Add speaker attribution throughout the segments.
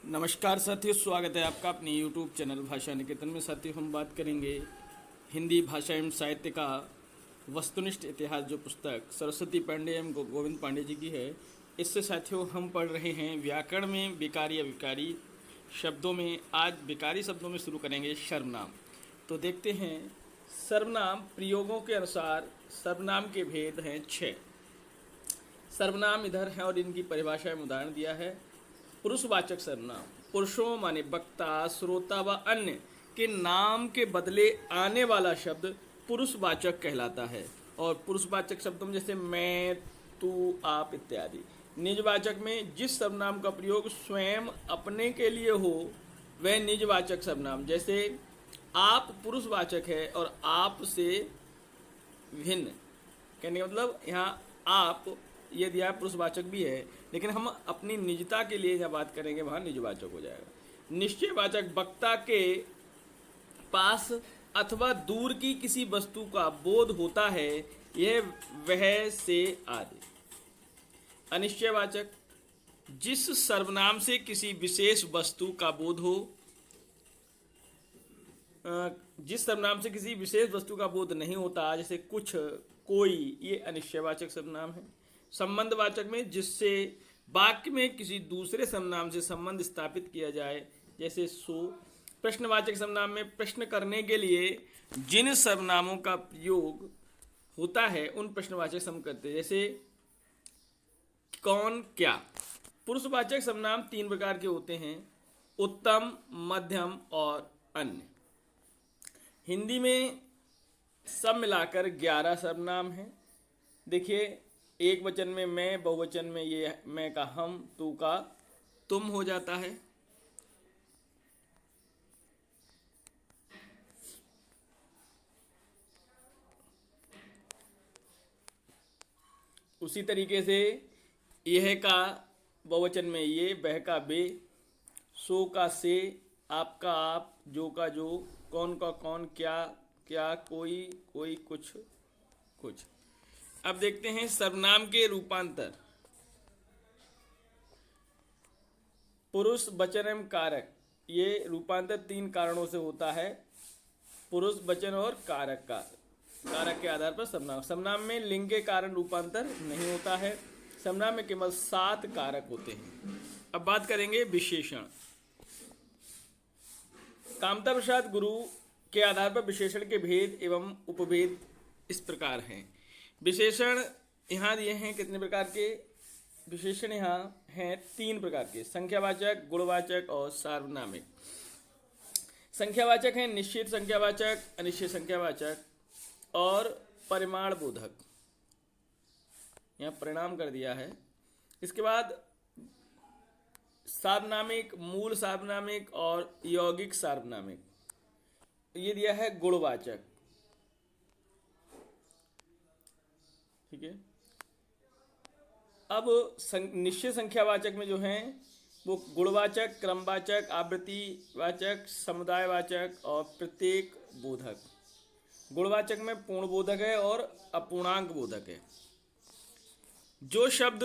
Speaker 1: नमस्कार साथियों, स्वागत है आपका अपने YouTube चैनल भाषा निकेतन में। साथियों, हम बात करेंगे हिंदी भाषा एवं साहित्य का वस्तुनिष्ठ इतिहास, जो पुस्तक सरस्वती पांडे एवं गोविंद पांडे जी की है। इससे साथियों हम पढ़ रहे हैं व्याकरण में विकारी अविकारी शब्दों में। आज विकारी शब्दों में शुरू करेंगे सर्वनाम। तो देखते हैं, सर्वनाम प्रयोगों के अनुसार सर्वनाम के भेद हैं 6। सर्वनाम इधर हैं और इनकी परिभाषा में उदाहरण दिया है। पुरुषवाचक सर्वनाम, पुरुषों माने वक्ता, श्रोता व अन्य के नाम के बदले आने वाला शब्द पुरुषवाचक कहलाता है। और पुरुषवाचक शब्दों में जैसे मैं, तू, आप इत्यादि। निजवाचक में जिस सर्वनाम का प्रयोग स्वयं अपने के लिए हो वह निजवाचक सर्वनाम। जैसे आप पुरुषवाचक है और आप से भिन्न कहने का मतलब यहाँ आप ये दिया पुरुषवाचक भी है, लेकिन हम अपनी निजता के लिए जब बात करेंगे वहाँ निजवाचक हो जाएगा। निश्चयवाचक, वक्ता के पास अथवा दूर की किसी वस्तु का बोध होता है, यह वह से आदि। अनिश्चयवाचक, जिस सर्वनाम से किसी विशेष वस्तु का बोध हो, जिस सर्वनाम से किसी विशेष वस्तु का बोध नहीं होता, जैसे कुछ, कोई, ये अनिश्चयवाचक सर्वनाम है। संबंधवाचक में जिससे वाक्य में किसी दूसरे सर्वनाम से संबंध स्थापित किया जाए, जैसे सो। प्रश्नवाचक सर्वनाम में प्रश्न करने के लिए जिन सर्वनामों का प्रयोग होता है उन प्रश्नवाचक सर्वनाम करते हैं, जैसे कौन, क्या। पुरुषवाचक सर्वनाम 3 प्रकार के होते हैं, उत्तम, मध्यम और अन्य। हिंदी में सब मिलाकर 11 सर्वनाम हैं। देखिए, एक वचन में मैं, बहुवचन में ये मैं का हम, तू का तुम हो जाता है। उसी तरीके से यह का बहुवचन में ये, वह का बे, सो का से, आप का आप, जो का जो, कौन का कौन, क्या क्या, कोई कोई, कुछ कुछ। अब देखते हैं सर्वनाम के रूपांतर। पुरुष, वचन एवं कारक, ये रूपांतर 3 कारणों से होता है। पुरुष, वचन और कारक का, कारक के आधार पर सर्वनाम। सर्वनाम में लिंग के कारण रूपांतर नहीं होता है। सर्वनाम में केवल 7 कारक होते हैं। अब बात करेंगे विशेषण। कामता प्रसाद गुरु के आधार पर विशेषण के भेद एवं उपभेद इस प्रकार हैं। विशेषण यहाँ दिए हैं कितने प्रकार के? विशेषण यहाँ हैं 3 प्रकार के, संख्यावाचक, गुणवाचक और सार्वनामिक। संख्यावाचक हैं निश्चित संख्यावाचक, अनिश्चित संख्यावाचक और परिमाण बोधक। यहाँ परिणाम कर दिया है। इसके बाद सार्वनामिक, मूल सार्वनामिक और यौगिक सार्वनामिक, ये दिया है गुणवाचक। ठीक है। अब निश्चित संख्यावाचक में जो हैं वो गुणवाचक, क्रमवाचक, आवृत्तिवाचक, समुदायवाचक और प्रत्येक बोधक। गुणवाचक में पूर्ण बोधक है और अपूर्णांक बोधक है। जो शब्द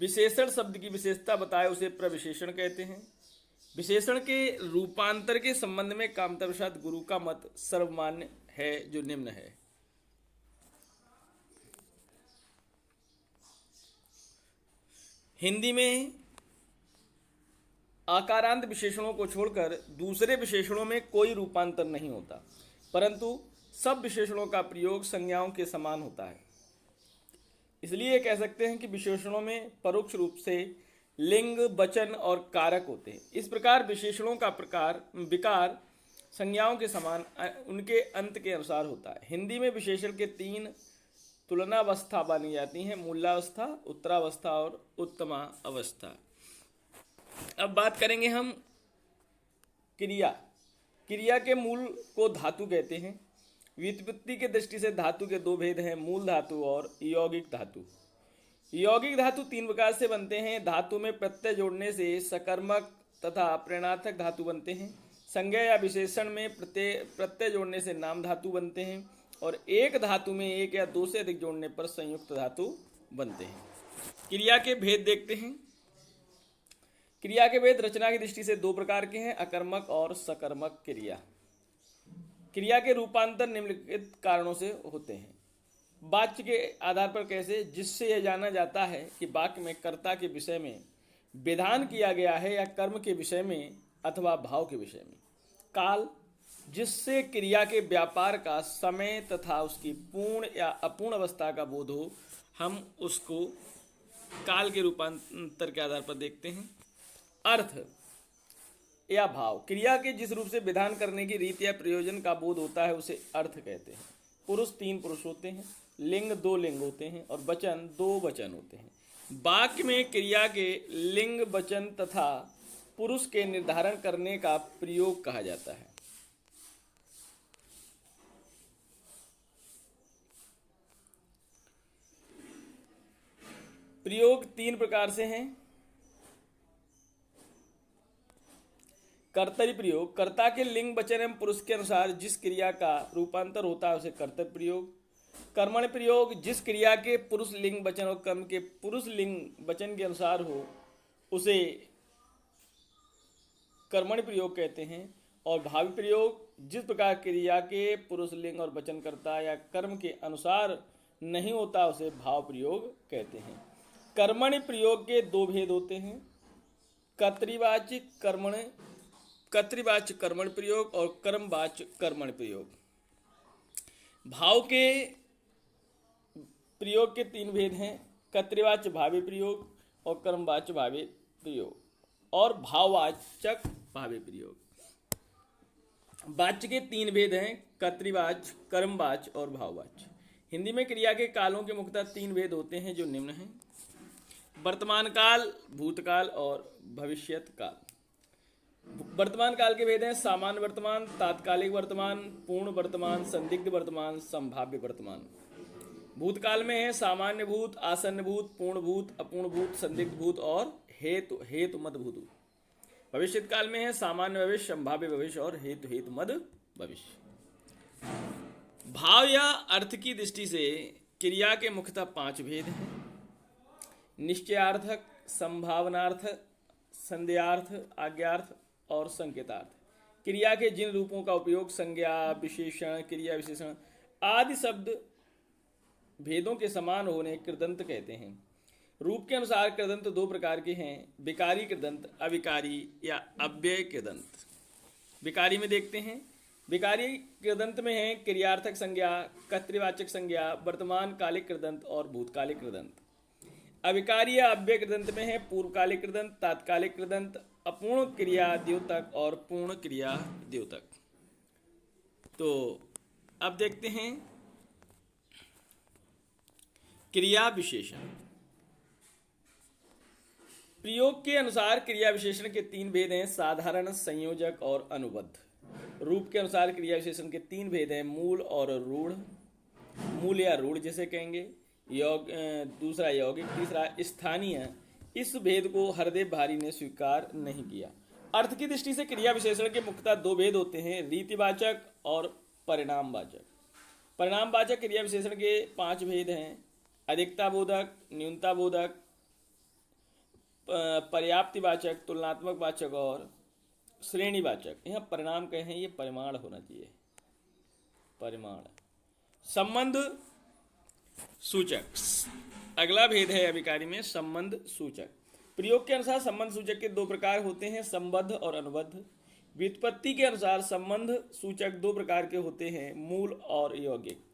Speaker 1: विशेषण शब्द की विशेषता बताए उसे प्रविशेषण कहते हैं। विशेषण के रूपांतर के संबंध में कामता प्रसाद गुरु का मत सर्वमान्य है, जो निम्न है। हिंदी में आकारांत विशेषणों को छोड़कर दूसरे विशेषणों में कोई रूपांतर नहीं होता, परंतु सब विशेषणों का प्रयोग संज्ञाओं के समान होता है। इसलिए कह सकते हैं कि विशेषणों में परोक्ष रूप से लिंग, वचन और कारक होते हैं। इस प्रकार विशेषणों का प्रकार विकार संज्ञाओं के समान उनके अंत के अनुसार होता है। हिंदी में विशेषण के 3 तुलनावस्था मानी जाती हैं, मूलावस्था, उत्तरावस्था और उत्तमा अवस्था। अब बात करेंगे हम क्रिया। क्रिया के मूल को धातु कहते हैं। व्युत्पत्ति के दृष्टि से धातु के 2 भेद हैं, मूल धातु और यौगिक धातु। यौगिक धातु 3 प्रकार से बनते हैं। धातु में प्रत्यय जोड़ने से सकर्मक तथा प्रेरणार्थक धातु बनते हैं। संज्ञा या विशेषण में प्रत्यय जोड़ने से नाम धातु बनते हैं और एक धातु में 1 या 2 से अधिक जोड़ने पर संयुक्त धातु बनते हैं। क्रिया के भेद देखते हैं। क्रिया के भेद रचना की दृष्टि से दो प्रकार के हैं, अकर्मक और सकर्मक क्रिया। क्रिया के रूपांतर निम्नलिखित कारणों से होते हैं। वाक्य के आधार पर कैसे? जिससे यह जाना जाता है कि वाक्य में कर्ता के विषय में विधान किया गया है या कर्म के विषय में अथवा भाव के विषय में। काल, जिससे क्रिया के व्यापार का समय तथा उसकी पूर्ण या अपूर्ण अवस्था का बोध हो, हम उसको काल के रूपांतर के आधार पर देखते हैं। अर्थ या भाव, क्रिया के जिस रूप से विधान करने की रीति या प्रयोजन का बोध होता है उसे अर्थ कहते हैं। पुरुष 3 पुरुष होते हैं, लिंग 2 लिंग होते हैं और वचन 2 वचन होते हैं। वाक्य में क्रिया के लिंग, वचन तथा पुरुष के निर्धारण करने का प्रयोग कहा जाता है। प्रयोग 3 प्रकार से हैं। कर्तरी प्रयोग, कर्ता के लिंग, वचन एवं पुरुष के अनुसार जिस क्रिया का रूपांतर होता है उसे कर्तव्य प्रयोग। कर्मण प्रयोग, जिस क्रिया के पुरुष लिंग, वचन और कर्म के पुरुष लिंग, वचन के अनुसार हो उसे कर्मण प्रयोग कहते हैं। और भावी प्रयोग, जिस प्रकार क्रिया के पुरुष लिंग और वचन कर्ता या कर्म के अनुसार नहीं होता उसे भाव प्रयोग कहते हैं। कर्मण प्रयोग के 2 भेद होते हैं, कर्तृवाच्य कर्मण प्रयोग और कर्मवाच्य कर्मण प्रयोग। भाव के प्रयोग के 3 भेद हैं, कर्तृवाच्य भावी प्रयोग और कर्मवाच्य भावी प्रयोग और भाववाचक भावी प्रयोग। वाच्य के 3 भेद हैं, कर्तृवाच्य, कर्मवाच्य और भाववाच्य। हिंदी में क्रिया के कालों के मुख्यतः 3 भेद होते हैं जो निम्न हैं: वर्तमान काल, भूतकाल और भविष्यत काल। वर्तमान काल के भेद हैं सामान्य वर्तमान, तात्कालिक वर्तमान, पूर्ण वर्तमान, संदिग्ध वर्तमान, संभाव्य वर्तमान। भूतकाल में है सामान्य भूत, आसन्न भूत, पूर्ण भूत, अपूर्ण भूत, संदिग्ध भूत और हेतु मद भूत। भविष्यत काल में है सामान्य भविष्य, संभाव्य भविष्य और हेतु मद भविष्य। भाव या अर्थ की दृष्टि से क्रिया के मुख्यतः 5 भेद हैं: निश्चयार्थक, संभावनार्थ, संदेहार्थ, आज्ञार्थ और संकेतार्थ। क्रिया के जिन रूपों का उपयोग संज्ञा, विशेषण, क्रिया विशेषण आदि शब्द भेदों के समान होने कृदंत कहते हैं। रूप के अनुसार कृदंत 2 प्रकार के हैं: विकारी कृदंत, अविकारी या अव्यय कृदंत। विकारी में देखते हैं, विकारी कृदंत में है क्रियार्थक संज्ञा, कर्तृवाचक संज्ञा, वर्तमान कालिक कृदंत और भूतकालिक कृदंत। अविकारी या अव्यय कृदंत में है पूर्वकालिक कृदंत, तात्कालिक कृदंत, अपूर्ण क्रिया द्योतक और पूर्ण क्रिया द्योतक। तो अब देखते हैं क्रिया विशेषण। प्रयोग के अनुसार क्रिया विशेषण के 3 भेद हैं: साधारण, संयोजक और अनुबद्ध। रूप के अनुसार क्रिया विशेषण के 3 भेद हैं: मूल और रूढ़। मूल या रूढ़ जिसे कहेंगे, दूसरा यौगिक, तीसरा स्थानीय। इस भेद को हरदेव भारी ने स्वीकार नहीं किया। अर्थ की दृष्टि से क्रिया विशेषण के मुख्यतः 2 भेद होते हैं: रीतिवाचक और परिणामवाचक। परिणामवाचक क्रिया विशेषण के 5 भेद हैं: अधिकता बोधक, न्यूनता बोधक, पर्याप्तिवाचक, तुलनात्मक वाचक और श्रेणीवाचक। यहाँ परिणाम कहें, ये परिमाण होना चाहिए, परिमाण। संबंध सूचक, अगला भेद है अभिकारी में संबंध सूचक। प्रयोग के अनुसार संबंध सूचक के 2 प्रकार होते हैं: संबद्ध और अनुबद्ध। व्युत्पत्ति के अनुसार संबंध सूचक 2 प्रकार के होते हैं: मूल और यौगिक।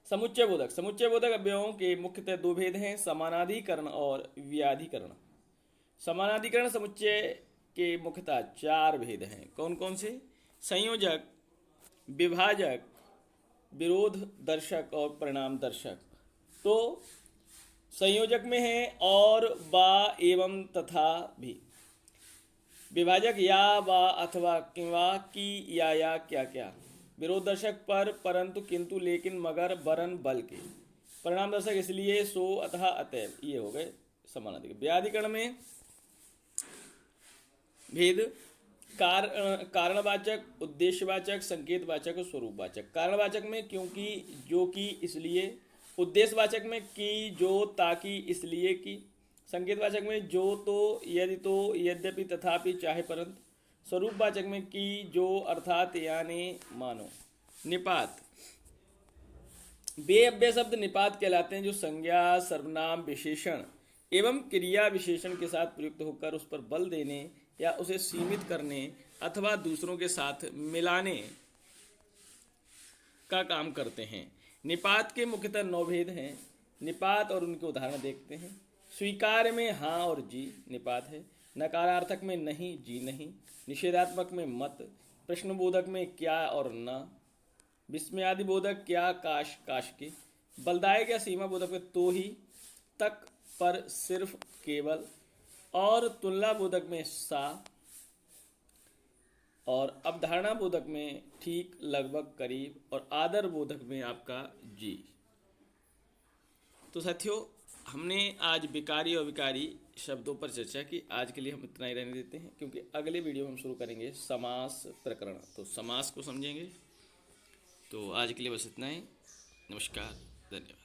Speaker 1: समुच्चय बोधक, समुच्चय बोधक अवयवों के मुख्यतः 2 भेद हैं: समानाधिकरण और व्याधिकरण। समानाधिकरण समुच्चय के मुख्यतः 4 भेद हैं। कौन कौन से? संयोजक, विभाजक, विरोध दर्शक और परिणाम दर्शक। तो संयोजक में है और, वा, एवं, तथा भी। विभाजक या, वा, अथवा, किंवा, की, या, क्या क्या। विरोध दर्शक पर, परंतु, किंतु, लेकिन, मगर, वरन, बल्कि। परिणाम दर्शक इसलिए, सो, अतः, अतएव। ये हो गए समानाधिकरण। व्याधिकरण में भेद कारणवाचक, उद्देश्यवाचक, संकेतवाचक और स्वरूपवाचक। कारणवाचक में क्योंकि, जो कि, इसलिए। उद्देश्यवाचक में कि, जो, ताकि, इसलिए कि। संकेतवाचक में जो, तो, यदि, तो, यद्यपि, तथापि, चाहे, परंतु। स्वरूपवाचक में कि, जो, अर्थात, यानी, मानो। निपात, वे अव्यय शब्द निपात कहलाते हैं जो संज्ञा, सर्वनाम, विशेषण एवं क्रिया विशेषण के साथ प्रयुक्त होकर उस पर बल देने या उसे सीमित करने अथवा दूसरों के साथ मिलाने का काम करते हैं। निपात के मुख्यतः 9 भेद हैं। निपात और उनके उदाहरण देखते हैं। स्वीकार्य में हाँ और जी निपात है। नकारार्थक में नहीं, जी नहीं। निषेधात्मक में मत। प्रश्नबोधक में क्या और न। विस्मयादि बोधक क्या, काश, काश के। बलदायक या सीमा बोधक में तो ही, तक, पर, सिर्फ, केवल। और तुलना बोधक में सा। और अवधारणा बोधक में ठीक, लगभग, करीब। और आदर बोधक में आपका जी। तो साथियों, हमने आज विकारी और विकारी शब्दों पर चर्चा की। आज के लिए हम इतना ही रहने देते हैं, क्योंकि अगले वीडियो में हम शुरू करेंगे समास प्रकरण। तो समास को समझेंगे। तो आज के लिए बस इतना ही। नमस्कार, धन्यवाद।